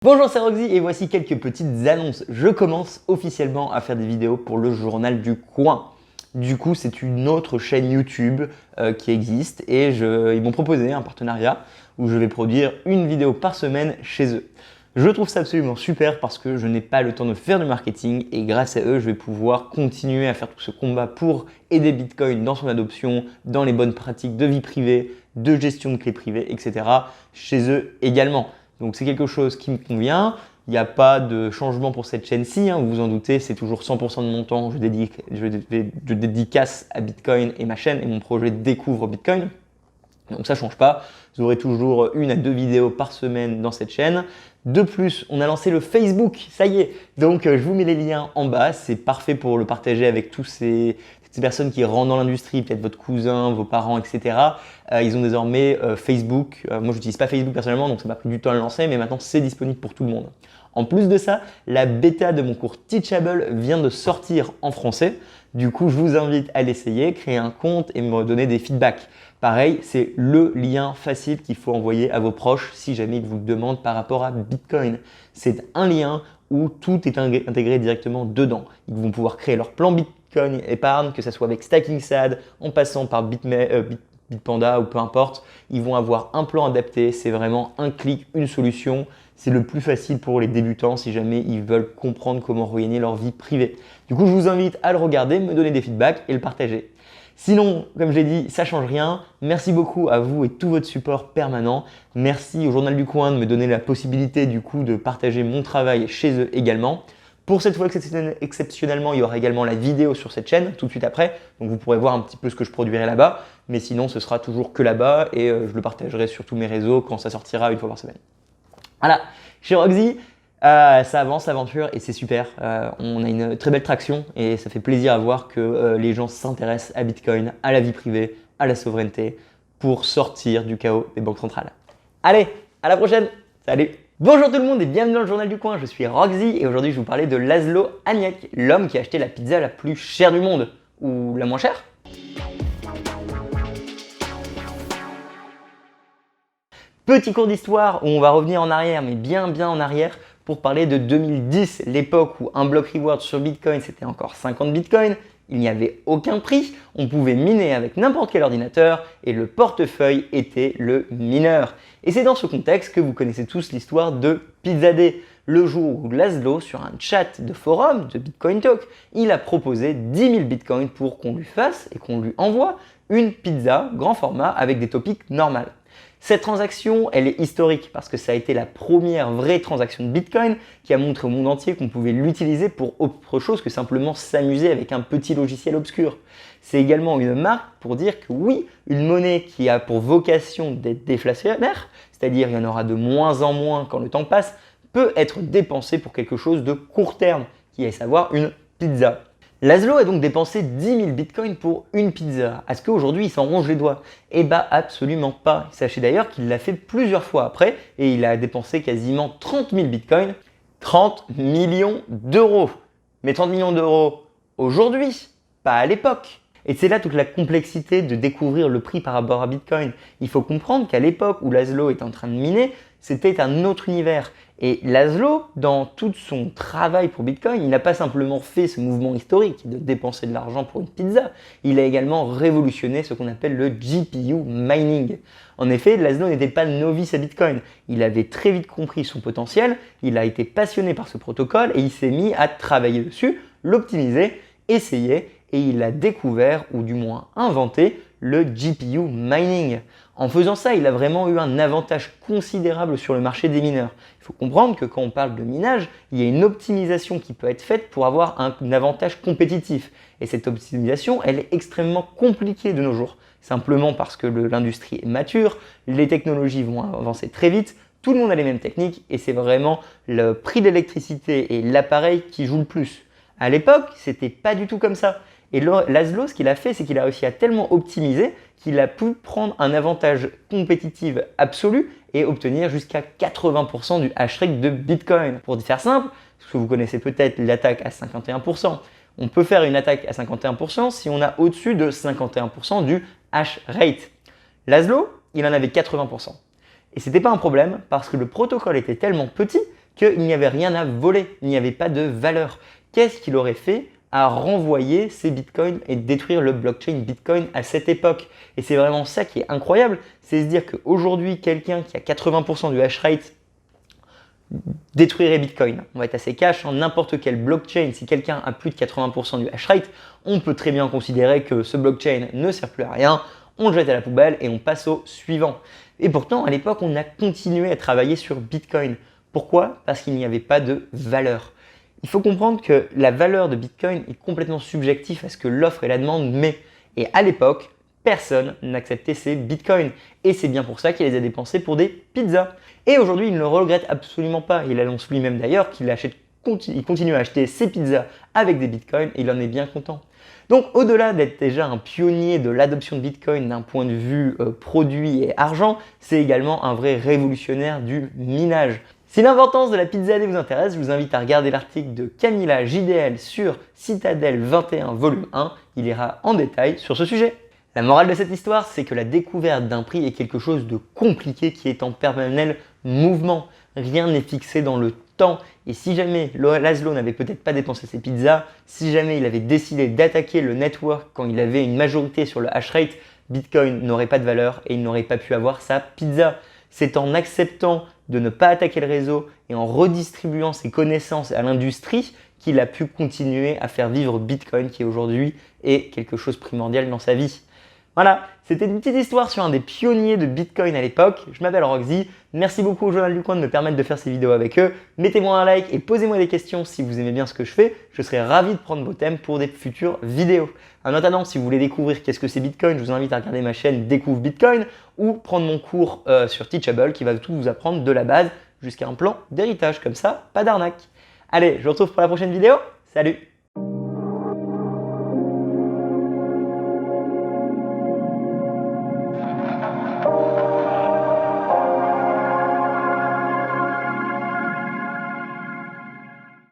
Bonjour, c'est Roxy et voici quelques petites annonces. Je commence officiellement à faire des vidéos pour le journal du coin. Du coup, c'est une autre chaîne YouTube qui existe et ils m'ont proposé un partenariat où je vais produire une vidéo par semaine chez eux. Je trouve ça absolument super parce que je n'ai pas le temps de faire du marketing et grâce à eux, je vais pouvoir continuer à faire tout ce combat pour aider Bitcoin dans son adoption, dans les bonnes pratiques de vie privée, de gestion de clés privées, etc. chez eux également. Donc c'est quelque chose qui me convient. Il n'y a pas de changement pour cette chaîne-ci, vous vous en doutez, c'est toujours 100% de mon temps. Je dédicace à Bitcoin et ma chaîne et mon projet découvre Bitcoin. Donc ça ne change pas. Vous aurez toujours 1 à 2 vidéos par semaine dans cette chaîne. De plus, on a lancé le Facebook, ça y est. Donc je vous mets les liens en bas. C'est parfait pour le partager avec toutes ces personnes qui rentrent dans l'industrie, peut-être votre cousin, vos parents, etc. Ils ont désormais Facebook. Moi, je n'utilise pas Facebook personnellement, donc ça m'a pris du temps à le lancer, mais maintenant c'est disponible pour tout le monde. En plus de ça, la bêta de mon cours Teachable vient de sortir en français. Du coup, je vous invite à l'essayer, créer un compte et me donner des feedbacks. Pareil, c'est le lien facile qu'il faut envoyer à vos proches si jamais ils vous le demandent par rapport à Bitcoin. C'est un lien où tout est intégré directement dedans. Ils vont pouvoir créer leur plan Bitcoin épargne, que ce soit avec StackingSad, en passant par Bitpanda ou peu importe. Ils vont avoir un plan adapté. C'est vraiment un clic, une solution. C'est le plus facile pour les débutants si jamais ils veulent comprendre comment regagner leur vie privée. Du coup, je vous invite à le regarder, me donner des feedbacks et le partager. Sinon, comme j'ai dit, ça ne change rien. Merci beaucoup à vous et tout votre support permanent. Merci au Journal du Coin de me donner la possibilité du coup de partager mon travail chez eux également. Pour cette fois, exceptionnellement, il y aura également la vidéo sur cette chaîne tout de suite après. Donc vous pourrez voir un petit peu ce que je produirai là-bas. Mais sinon, ce sera toujours que là-bas et je le partagerai sur tous mes réseaux quand ça sortira 1 fois par semaine. Voilà, chez Roxy, ça avance l'aventure et c'est super. On a une très belle traction et ça fait plaisir à voir que les gens s'intéressent à Bitcoin, à la vie privée, à la souveraineté pour sortir du chaos des banques centrales. Allez, à la prochaine. Salut. Bonjour tout le monde et bienvenue dans le Journal du Coin. Je suis Roxy et aujourd'hui je vais vous parler de Laszlo Haniek, l'homme qui a acheté la pizza la plus chère du monde. Ou la moins chère? Petit cours d'histoire où on va revenir en arrière, mais bien en arrière, pour parler de 2010, l'époque où un block reward sur Bitcoin c'était encore 50 Bitcoins, il n'y avait aucun prix, on pouvait miner avec n'importe quel ordinateur et le portefeuille était le mineur. Et c'est dans ce contexte que vous connaissez tous l'histoire de PizzaDay, le jour où Laszlo, sur un chat de forum de Bitcoin Talk, il a proposé 10 000 Bitcoins pour qu'on lui fasse et qu'on lui envoie une pizza grand format avec des topics normales. Cette transaction, elle est historique parce que ça a été la première vraie transaction de Bitcoin qui a montré au monde entier qu'on pouvait l'utiliser pour autre chose que simplement s'amuser avec un petit logiciel obscur. C'est également une marque pour dire que oui, une monnaie qui a pour vocation d'être déflationnaire, c'est-à-dire il y en aura de moins en moins quand le temps passe, peut être dépensée pour quelque chose de court terme, qui est à savoir une pizza. Laszlo a donc dépensé 10 000 bitcoins pour une pizza. Est-ce qu'aujourd'hui il s'en ronge les doigts? Eh bah absolument pas. Sachez d'ailleurs qu'il l'a fait plusieurs fois après et il a dépensé quasiment 30 000 bitcoins. 30 millions d'euros. Mais 30 millions d'euros aujourd'hui, pas à l'époque. Et c'est là toute la complexité de découvrir le prix par rapport à Bitcoin. Il faut comprendre qu'à l'époque où Laszlo est en train de miner, c'était un autre univers. Et Laszlo, dans tout son travail pour Bitcoin, il n'a pas simplement fait ce mouvement historique de dépenser de l'argent pour une pizza, il a également révolutionné ce qu'on appelle le GPU mining. En effet, Laszlo n'était pas novice à Bitcoin, il avait très vite compris son potentiel, il a été passionné par ce protocole et il s'est mis à travailler dessus, l'optimiser, essayer et il a découvert, ou du moins inventé, le GPU mining. En faisant ça, il a vraiment eu un avantage considérable sur le marché des mineurs. Il faut comprendre que quand on parle de minage, il y a une optimisation qui peut être faite pour avoir un avantage compétitif. Et cette optimisation, elle est extrêmement compliquée de nos jours. Simplement parce que l'industrie est mature, les technologies vont avancer très vite, tout le monde a les mêmes techniques et c'est vraiment le prix de l'électricité et l'appareil qui joue le plus. À l'époque, c'était pas du tout comme ça. Et Laszlo, ce qu'il a fait, c'est qu'il a réussi à tellement optimiser qu'il a pu prendre un avantage compétitif absolu et obtenir jusqu'à 80% du hash rate de Bitcoin. Pour faire simple, parce que vous connaissez peut-être l'attaque à 51%, on peut faire une attaque à 51% si on a au-dessus de 51% du hash rate. Laszlo, il en avait 80%. Et ce n'était pas un problème parce que le protocole était tellement petit qu'il n'y avait rien à voler, il n'y avait pas de valeur. Qu'est-ce qu'il aurait fait à renvoyer ces bitcoins et détruire le blockchain Bitcoin à cette époque? Et c'est vraiment ça qui est incroyable, c'est se dire qu'aujourd'hui, quelqu'un qui a 80% du hash rate détruirait Bitcoin. On va être assez cash, en n'importe quel blockchain, si quelqu'un a plus de 80% du hash rate, on peut très bien considérer que ce blockchain ne sert plus à rien, on le jette à la poubelle et on passe au suivant. Et pourtant, à l'époque, on a continué à travailler sur Bitcoin. Pourquoi? Parce qu'il n'y avait pas de valeur. Il faut comprendre que la valeur de Bitcoin est complètement subjective à ce que l'offre et la demande met. Et à l'époque, personne n'acceptait ces Bitcoins. Et c'est bien pour ça qu'il les a dépensés pour des pizzas. Et aujourd'hui, il ne le regrette absolument pas. Il annonce lui-même d'ailleurs qu'il continue à acheter ses pizzas avec des Bitcoins et il en est bien content. Donc au-delà d'être déjà un pionnier de l'adoption de Bitcoin d'un point de vue produit et argent, c'est également un vrai révolutionnaire du minage. Si l'importance de la pizza vous intéresse, je vous invite à regarder l'article de Camilla JDL sur Citadel 21 volume 1, il ira en détail sur ce sujet. La morale de cette histoire, c'est que la découverte d'un prix est quelque chose de compliqué qui est en perpétuel mouvement. Rien n'est fixé dans le temps. Et si jamais Laszlo n'avait peut-être pas dépensé ses pizzas, si jamais il avait décidé d'attaquer le network quand il avait une majorité sur le hash rate, Bitcoin n'aurait pas de valeur et il n'aurait pas pu avoir sa pizza. C'est en acceptant de ne pas attaquer le réseau et en redistribuant ses connaissances à l'industrie qu'il a pu continuer à faire vivre Bitcoin qui aujourd'hui est quelque chose de primordial dans sa vie. Voilà, c'était une petite histoire sur un des pionniers de Bitcoin à l'époque. Je m'appelle Roxy. Merci beaucoup au Journal du Coin de me permettre de faire ces vidéos avec eux. Mettez-moi un like et posez-moi des questions si vous aimez bien ce que je fais. Je serai ravi de prendre vos thèmes pour des futures vidéos. En attendant, si vous voulez découvrir qu'est-ce que c'est Bitcoin, je vous invite à regarder ma chaîne Découvre Bitcoin ou prendre mon cours sur Teachable qui va tout vous apprendre de la base jusqu'à un plan d'héritage. Comme ça, pas d'arnaque. Allez, je vous retrouve pour la prochaine vidéo. Salut!